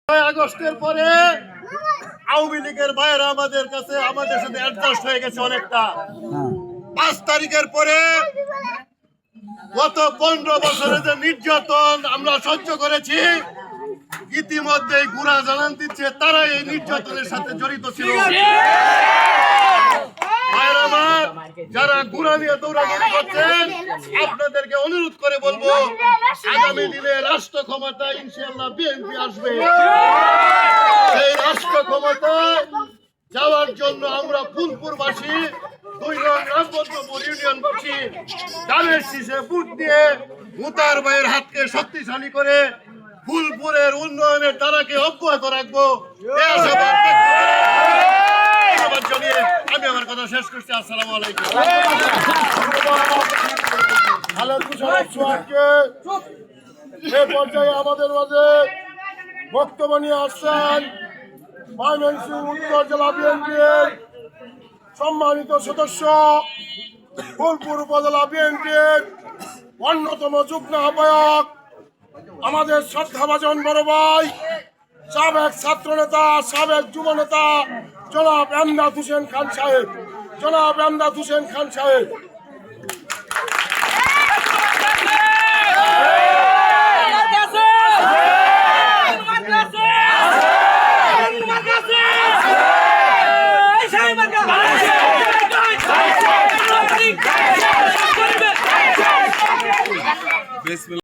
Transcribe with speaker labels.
Speaker 1: আগস্টের পরে আওয়ামী লীগের বাইরে আমাদের সাথে অ্যাডজাস্ট হয়ে গেছে অনেকটা। 5 তারিখের পরে গত 15 বছরে যে নির্যাতন আমরা সহ্য করেছি, ইতিমধ্যে গুড়া জানান দিচ্ছে তারা এই নির্যাতনের সাথে জড়িত ছিল। যারা গুড়া নিয়ে দৌড়াদৌড়ি করছেন, আপনাদেরকে অনুরোধ করে বলবো, আগামী দিনে রাষ্ট্র ক্ষমতা ইনশাআল্লাহ বিএনপি আসবে। সেই রাষ্ট্র ক্ষমতায় যাওয়ার জন্য আমরা ফুলপুরবাসী 2 নং রামচন্দ্রপুর ইউনিয়নবাসী ধানের শীষে ভোট দিয়ে মুতার ভাইয়ের হাতকে শক্তিশালী করে ফুলপুরের উন্নয়নের ধারাকে অব্যাহত রাখবো। জানিয়ে আমি আমার কথা শেষ করছি। আসসালামু আলাইকুম। এ পর্যায়ে আমাদের মাঝে বক্তব্য নিয়ে আসছেন ময়মনসিংহ উত্তর জেলা বিএনপির সম্মানিত সদস্য, ফুলপুর উপজেলা বিএনপির অন্যতম যুগ্ম আহ্বায়ক, আমাদের শ্রদ্ধাভাজন বড় ভাই, সাবেক ছাত্র নেতা, সাবেক যুব নেতা জনাব এমদাদ হোসেন খান সাহেব।